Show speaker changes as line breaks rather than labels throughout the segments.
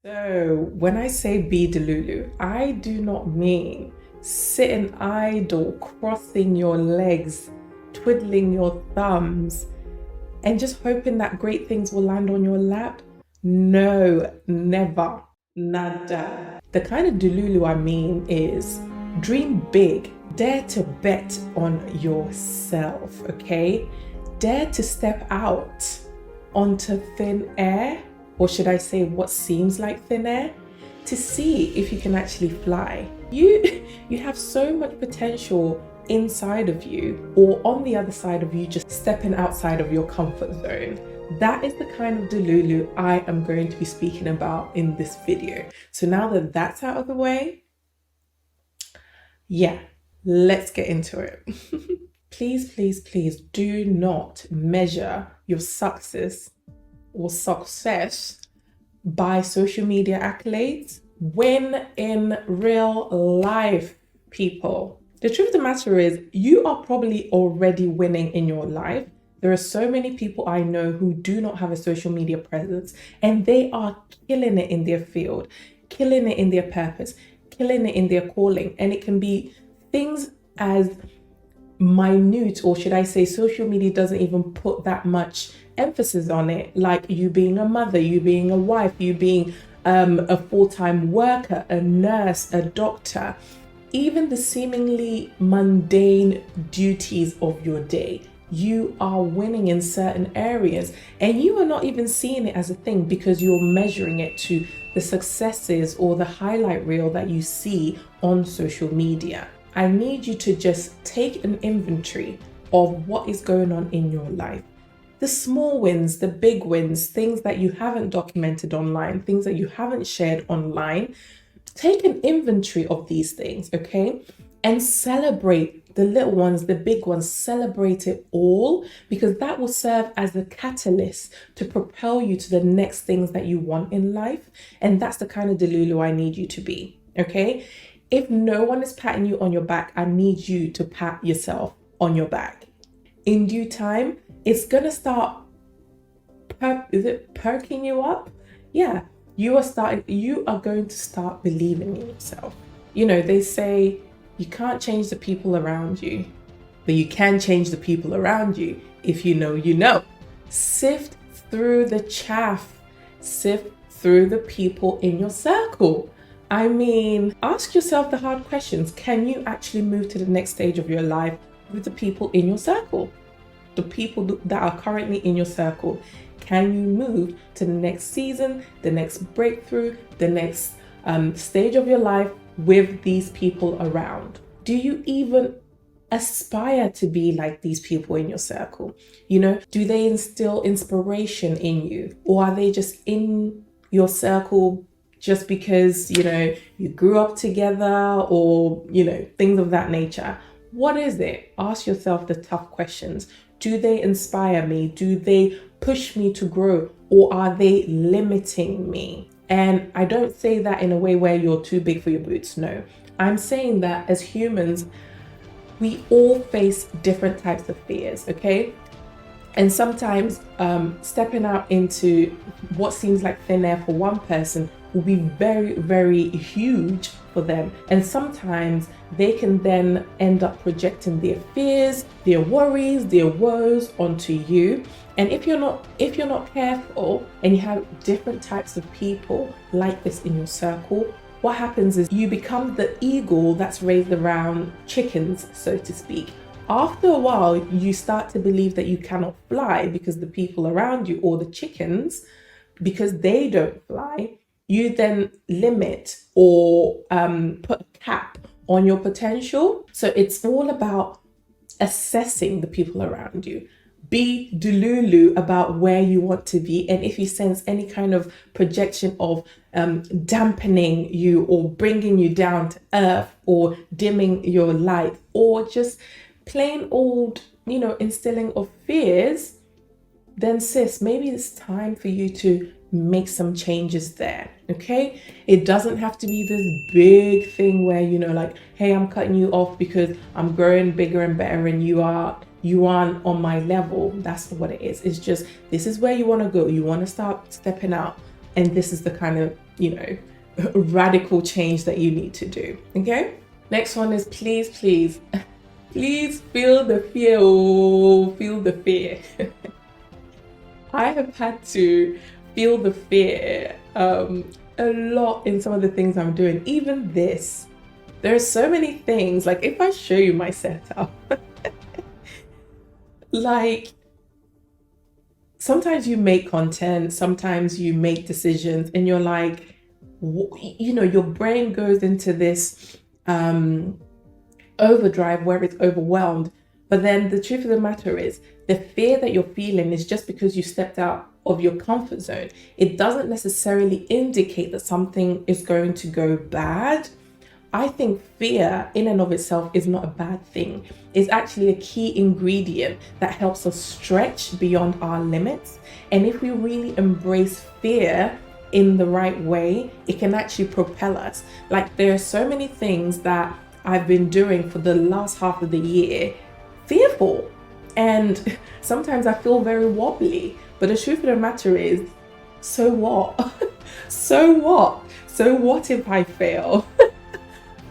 So when I say be DELULU, I do not mean sitting idle, crossing your legs, twiddling your thumbs, and just hoping that great things will land on your lap. No, never, nada. The kind of DELULU I mean is dream big, dare to bet on yourself, okay? Dare to step out onto thin air, or should I say what seems like thin air, to see if you can actually fly. You have so much potential inside of you or on the other side of you, just stepping outside of your comfort zone. That is the kind of DELULU I am going to be speaking about in this video. So now that that's out of the way, yeah, let's get into it. Please, please, please do not measure your success or success by social media accolades. Win in real life, people. The truth of the matter is, you are probably already winning in your life. There are so many people I know who do not have a social media presence, and they are killing it in their field, killing it in their purpose, killing it in their calling. And it can be things as minute, or should I say social media doesn't even put that much emphasis on it, like you being a mother, you being a wife, you being a full-time worker, a nurse, a doctor, even the seemingly mundane duties of your day. You are winning in certain areas, and you are not even seeing it as a thing because you're measuring it to the successes or the highlight reel that you see on social media. I need you to just take an inventory of what is going on in your life. The small wins, the big wins, things that you haven't documented online, things that you haven't shared online. Take an inventory of these things, okay? And celebrate the little ones, the big ones, celebrate it all, because that will serve as a catalyst to propel you to the next things that you want in life. And that's the kind of DELULU I need you to be, okay? If no one is patting you on your back, I need you to pat yourself on your back. In due time, it's gonna start perking you up? Yeah, you are going to start believing in yourself. You know, they say you can't change the people around you, but you can change the people around you if you know you know. Sift through the chaff, sift through the people in your circle. I mean, ask yourself the hard questions. Can you actually move to the next stage of your life with the people in your circle? The people that are currently in your circle. Can you move to the next season, the next breakthrough, the next stage of your life with these people around? Do you even aspire to be like these people in your circle? You know, do they instill inspiration in you, or are they just in your circle just because, you know, you grew up together, or, you know, things of that nature? What is it? Ask yourself the tough questions. Do they inspire me? Do they push me to grow, or are they limiting me? And I don't say that in a way where you're too big for your boots. No, I'm saying that as humans, we all face different types of fears, okay? And sometimes stepping out into what seems like thin air for one person will be very, very huge for them. And sometimes they can then end up projecting their fears, their worries, their woes onto you. And if you're not careful, and you have different types of people like this in your circle, what happens is you become the eagle that's raised around chickens, so to speak. After a while, you start to believe that you cannot fly because the people around you, or the chickens, because they don't fly, you then limit or put a cap on your potential. So it's all about assessing the people around you. Be DELULU about where you want to be. And if you sense any kind of projection of dampening you, or bringing you down to earth, or dimming your light, or just plain old, you know, instilling of fears, then sis, maybe it's time for you to make some changes there, okay? It doesn't have to be this big thing where, you know, like, hey, I'm cutting you off because I'm growing bigger and better and you aren't on my level. That's what it is. It's just, this is where you want to go. You want to start stepping out, and this is the kind of radical change that you need to do. Okay. Next one is please, please, please feel the fear. Oh, feel the fear. I have had to feel the fear a lot in some of the things I'm doing. Even this, there are so many things. Like if I show you my setup, like sometimes you make content, sometimes you make decisions, and you're like, your brain goes into this overdrive where it's overwhelmed. But then the truth of the matter is, the fear that you're feeling is just because you stepped out of your comfort zone. It doesn't necessarily indicate that something is going to go bad. I think fear in and of itself is not a bad thing. It's actually a key ingredient that helps us stretch beyond our limits. And if we really embrace fear in the right way, it can actually propel us. Like there are so many things that I've been doing for the last half of the year, fearful. And sometimes I feel very wobbly. But the truth of the matter is, so what? So what? So what if I fail?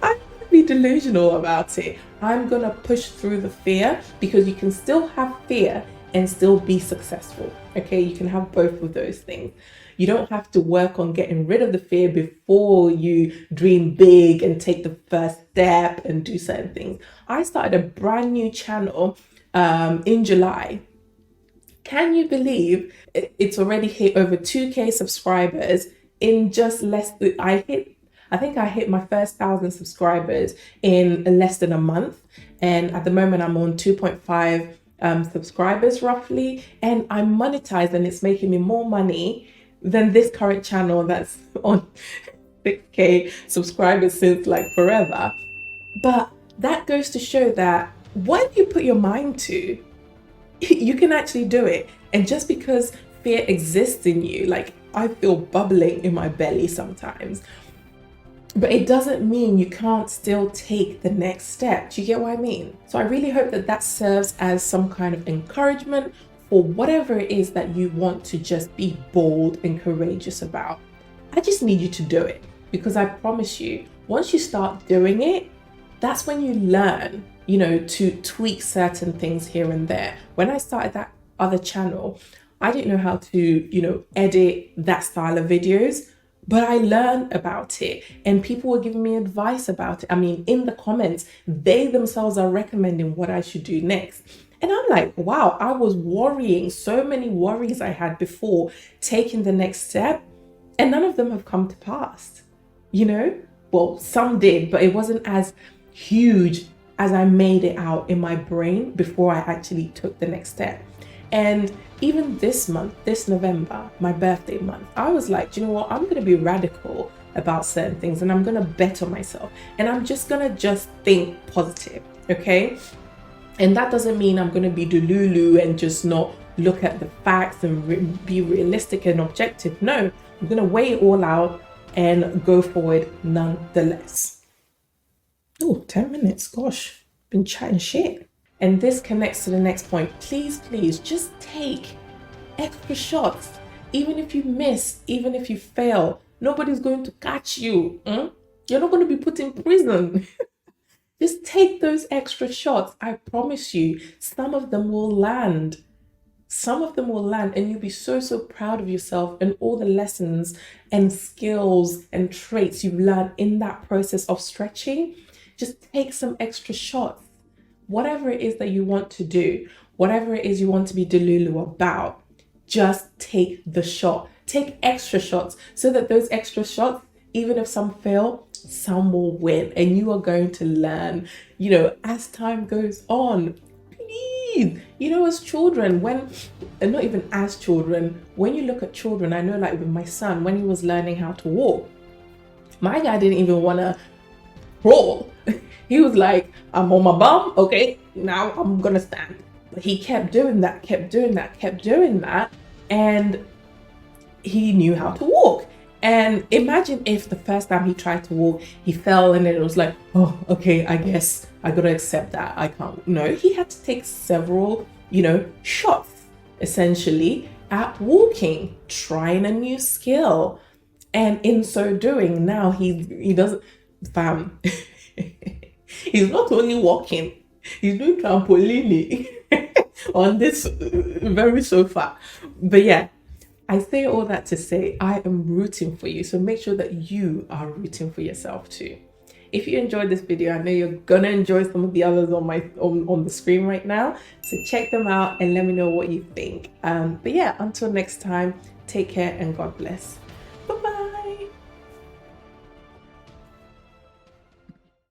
I'm gonna be delusional about it. I'm gonna push through the fear, because you can still have fear and still be successful. Okay, you can have both of those things. You don't have to work on getting rid of the fear before you dream big and take the first step and do certain things. I started a brand new channel in July. Can you believe it's already hit over 2K subscribers in just less than, I think I hit my first 1,000 subscribers in less than a month. And at the moment I'm on 2.5 subscribers roughly, and I'm monetized, and it's making me more money than this current channel that's on 6K subscribers since like forever. But that goes to show that what you put your mind to, you can actually do it. And just because fear exists in you, like I feel bubbling in my belly sometimes, but it doesn't mean you can't still take the next step. Do you get what I mean? So I really hope that that serves as some kind of encouragement for whatever it is that you want to just be bold and courageous about. I just need you to do it, because I promise you, once you start doing it, that's when you learn, to tweak certain things here and there. When I started that other channel, I didn't know how to, edit that style of videos, but I learned about it, and people were giving me advice about it. I mean, in the comments, they themselves are recommending what I should do next. And I'm like, wow, I was worrying, so many worries I had before taking the next step, and none of them have come to pass. Well, some did, but it wasn't as huge as I made it out in my brain before I actually took the next step. And even this month, this November, my birthday month, I was like, do you know what? I'm going to be radical about certain things, and I'm going to bet on myself, and I'm just going to just think positive. Okay. And that doesn't mean I'm going to be DELULU and just not look at the facts and be realistic and objective. No, I'm going to weigh it all out and go forward nonetheless. Oh, 10 minutes. Gosh, been chatting shit. And this connects to the next point. Please, please, just take extra shots. Even if you miss, even if you fail, nobody's going to catch you. You're not going to be put in prison. Just take those extra shots. I promise you, some of them will land. Some of them will land, and you'll be so, so proud of yourself and all the lessons and skills and traits you've learned in that process of stretching. Just take some extra shots. Whatever it is that you want to do, whatever it is you want to be DELULU about, just take the shot. Take extra shots, so that those extra shots, even if some fail, some will win, and you are going to learn, as time goes on. Please, as children, and not even as children, when you look at children, I know like with my son, when he was learning how to walk, my guy didn't even want to crawl. He was like, I'm on my bum, okay, now I'm gonna stand. But he kept doing that, and he knew how to walk. And imagine if the first time he tried to walk, he fell, and then it was like, oh, okay, I guess I gotta accept that. I can't. No, he had to take several, shots, essentially, at walking, trying a new skill. And in so doing, now he doesn't, fam. He's not only walking, he's doing trampolining on this very sofa. But yeah, I say all that to say I am rooting for you. So make sure that you are rooting for yourself too. If you enjoyed this video, I know you're gonna enjoy some of the others on the screen right now. So check them out and let me know what you think. But yeah, until next time, take care and God bless.